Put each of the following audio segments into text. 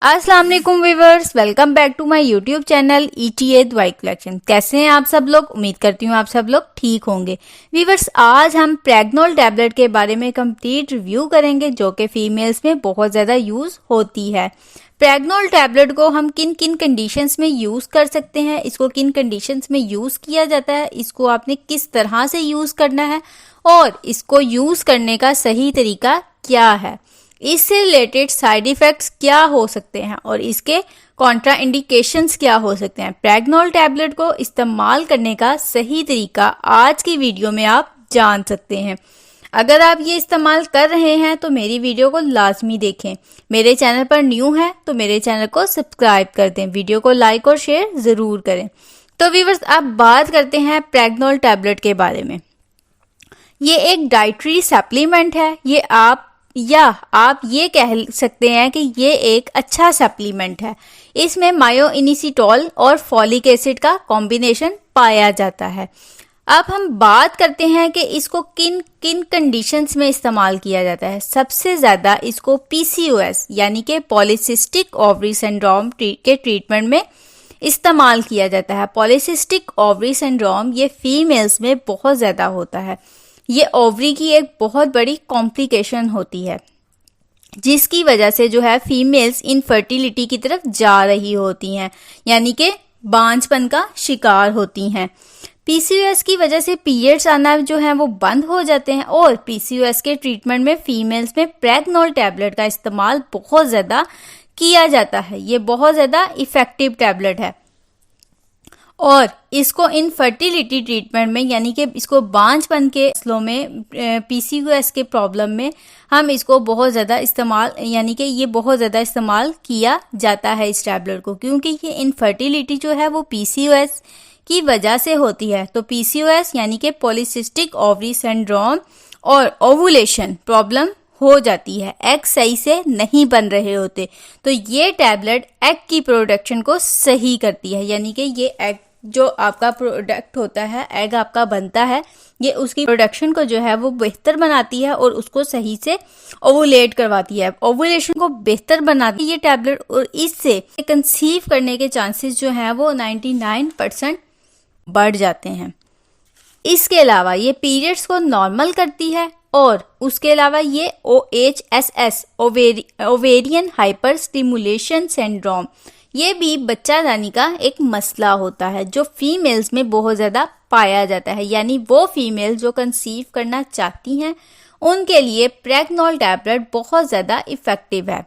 अस्सलाम वालेकुम viewers, welcome back to my YouTube channel ETA दवाई कलेक्शन। कैसे हैं आप सब लोग? उम्मीद करती हूँ आप सब लोग ठीक होंगे। व्यूअर्स, आज हम प्रेग्नोल टैबलेट के बारे में कंप्लीट रिव्यू करेंगे जो कि फीमेल्स में बहुत ज़्यादा यूज़ होती है। प्रेग्नोल टैबलेट को हम किन किन कंडीशंस में यूज़ कर सकते हैं, इसको किन कंडीशंस में यूज़ किया जाता है, इसको आपने किस तरह से यूज़ करना है और इसको यूज़ करने का सही तरीका क्या है, इससे रिलेटेड साइड इफ़ेक्ट्स क्या हो सकते हैं और इसके कॉन्ट्रा इंडिकेशंस क्या हो सकते हैं। प्रेग्नोल टैबलेट को इस्तेमाल करने का सही तरीका आज की वीडियो में आप जान सकते हैं। अगर आप ये इस्तेमाल कर रहे हैं तो मेरी वीडियो को लाजमी देखें। मेरे चैनल पर न्यू है तो मेरे चैनल को सब्सक्राइब कर दें, वीडियो को लाइक और शेयर ज़रूर करें। तो व्यूअर्स, अब बात करते हैं प्रेग्नोल टैबलेट के बारे में। ये एक डाइटरी सप्लीमेंट है, आप ये कह सकते हैं कि ये एक अच्छा सप्लीमेंट है। इसमें मायोइनिसिटोल और फॉलिक एसिड का कॉम्बिनेशन पाया जाता है। अब हम बात करते हैं कि इसको किन किन कंडीशंस में इस्तेमाल किया जाता है। सबसे ज़्यादा इसको PCOS यानी कि पॉलीसिस्टिक ओवरी सिंड्रोम के ट्रीटमेंट में इस्तेमाल किया जाता है। पॉलीसिस्टिक ओवरी सिंड्रोम ये फीमेल्स में बहुत ज़्यादा होता है। ये ओवरी की एक बहुत बड़ी कॉम्प्लिकेशन होती है जिसकी वजह से जो है फीमेल्स इनफर्टिलिटी की तरफ जा रही होती हैं, यानी कि बांझपन का शिकार होती हैं। PCOS की वजह से पीरियड्स आना जो है वो बंद हो जाते हैं और PCOS के ट्रीटमेंट में फीमेल्स में प्रेग्नोल टैबलेट का इस्तेमाल बहुत ज़्यादा किया जाता है। ये बहुत ज़्यादा इफ़ेक्टिव टैबलेट है और इसको इनफर्टिलिटी ट्रीटमेंट में यानी कि इसको बांझपन के मसलों में PCOS के प्रॉब्लम में हम इसको बहुत ज़्यादा इस्तेमाल यानी कि ये बहुत ज़्यादा इस्तेमाल किया जाता है इस टैबलेट को, क्योंकि ये इनफर्टिलिटी जो है वो PCOS की वजह से होती है। तो PCOS यानी कि पॉलीसिस्टिक ओवरी सिंड्रोम और ओवुलेशन प्रॉब्लम हो जाती है, एग सही से नहीं बन रहे होते, तो ये टैबलेट एग की प्रोडक्शन को सही करती है। यानी कि ये एग जो आपका प्रोडक्ट होता है, एग आपका बनता है, ये उसकी प्रोडक्शन को जो है वो बेहतर बनाती है और उसको सही से ओवुलेट करवाती है, ओवुलेशन को बेहतर बनाती है ये टैबलेट, और इससे कंसीव करने के चांसेस जो हैं वो 99% बढ़ जाते हैं। इसके अलावा ये पीरियड्स को नॉर्मल करती है और उसके अलावा ये OHSS ovarian hyper stimulation syndrome ये भी बच्चादानी का एक मसला होता है जो फीमेल्स में बहुत ज़्यादा पाया जाता है। यानी वो फीमेल जो कंसीव करना चाहती हैं उनके लिए प्रेग्नोल टैबलेट बहुत ज़्यादा इफ़ेक्टिव है।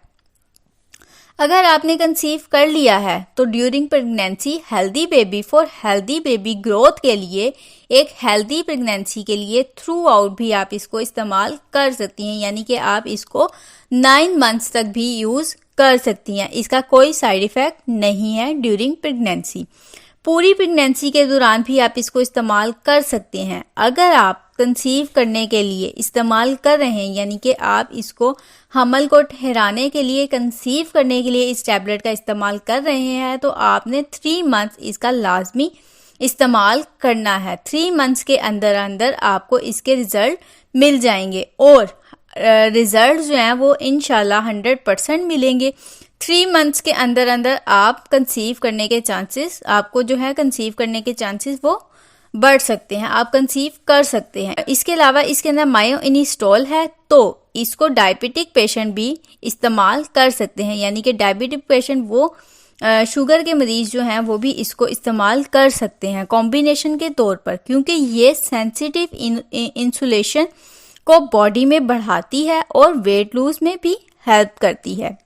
अगर आपने कंसीव कर लिया है तो during pregnancy healthy baby for healthy baby growth के लिए, एक हेल्दी प्रेगनेंसी के लिए थ्रू आउट भी आप इसको इस्तेमाल कर सकती हैं। यानी कि आप इसको 9 मंथ्स तक भी यूज़ कर सकती हैं। इसका कोई साइड इफ़ेक्ट नहीं है ड्यूरिंग प्रेगनेंसी। पूरी प्रेगनेंसी के दौरान भी आप इसको इस्तेमाल कर सकते हैं। अगर आप कंसीव करने के लिए इस्तेमाल कर रहे हैं, यानी कि आप इसको हमल को ठहराने के लिए, कंसीव करने के लिए इस टैबलेट का इस्तेमाल कर रहे हैं, तो आपने 3 मंथ्स इसका लाजमी इस्तेमाल करना है। 3 मंथ्स के अंदर अंदर आपको इसके रिजल्ट मिल जाएंगे और रिजल्ट जो हैं वो इंशाल्लाह 100% मिलेंगे। 3 मंथ्स के अंदर अंदर आप कंसीव करने के चांसेस, आपको जो है कंसीव करने के चांसेस वो बढ़ सकते हैं, आप कंसीव कर सकते हैं। इसके अलावा इसके अंदर मायोइनिसिटोल है तो इसको डायबिटिक पेशेंट भी इस्तेमाल कर सकते हैं। यानी कि डायबिटिक पेशेंट वो शुगर के मरीज जो हैं वो भी इसको इस्तेमाल कर सकते हैं कॉम्बिनेशन के तौर पर, क्योंकि ये सेंसिटिव इंसुलेशन को बॉडी में बढ़ाती है और वेट लूज में भी हेल्प करती है।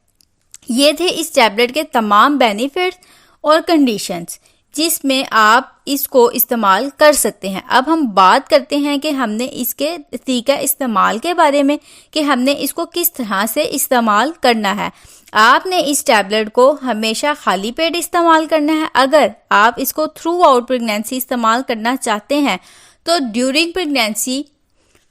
ये थे इस टैबलेट के तमाम बेनिफिट्स और कंडीशंस जिसमें आप इसको इस्तेमाल कर सकते हैं। अब हम बात करते हैं कि हमने इसके तरीका इस्तेमाल के बारे में, कि हमने इसको किस तरह से इस्तेमाल करना है। आपने इस टैबलेट को हमेशा खाली पेट इस्तेमाल करना है। अगर आप इसको थ्रू आउट प्रेगनेंसी इस्तेमाल करना चाहते हैं तो ड्यूरिंग प्रेगनेंसी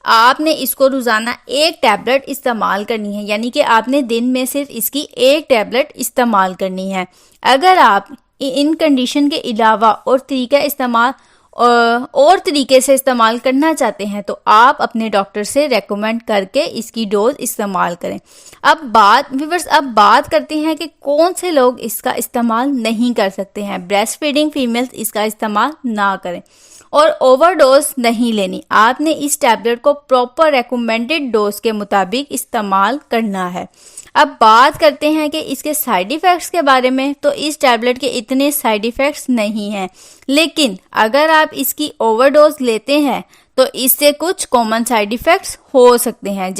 आपने इसको रोज़ाना 1 टैबलेट इस्तेमाल करनी है। यानी कि आपने दिन में सिर्फ इसकी 1 टैबलेट इस्तेमाल करनी है। अगर आप इन कंडीशन के अलावा और तरीका इस्तेमाल और तरीके से इस्तेमाल करना चाहते हैं तो आप अपने डॉक्टर से रेकमेंड करके इसकी डोज इस्तेमाल करें। अब बात करते हैं कि कौन से लोग इसका इस्तेमाल नहीं कर सकते हैं। ब्रेस्ट फीडिंग फीमेल्स इसका इस्तेमाल ना करें और ओवरडोज नहीं लेनी। आपने इस टैबलेट को प्रॉपर रेकमेंडेड डोज के मुताबिक इस्तेमाल करना है। अब बात करते हैं कि इसके साइड इफ़ेक्ट्स के बारे में, तो इस टैबलेट के इतने साइड इफ़ेक्ट्स नहीं हैं, लेकिन अगर आप इसकी ओवरडोज लेते हैं तो इससे कुछ कॉमन साइड इफ़ेक्ट्स हो सकते हैं,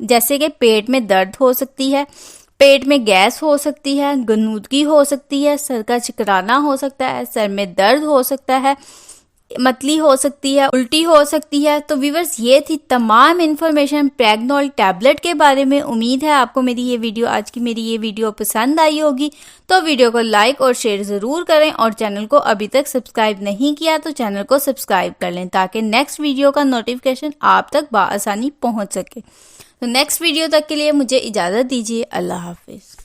जैसे कि पेट में दर्द हो सकती है, पेट में गैस हो सकती है, गनुदगी हो सकती है, सर का चकराना हो सकता है, सर में दर्द हो सकता है, मतली हो सकती है, उल्टी हो सकती है। तो व्यूअर्स, ये थी तमाम इन्फॉर्मेशन प्रेगनोल टैबलेट के बारे में। उम्मीद है आपको आज की मेरी ये वीडियो पसंद आई होगी। तो वीडियो को लाइक और शेयर ज़रूर करें और चैनल को अभी तक सब्सक्राइब नहीं किया तो चैनल को सब्सक्राइब कर लें ताकि नेक्स्ट वीडियो का नोटिफिकेशन आप तक बआसानी पहुँच सके। तो नेक्स्ट वीडियो तक के लिए मुझे इजाज़त दीजिए। अल्लाह हाफिज़।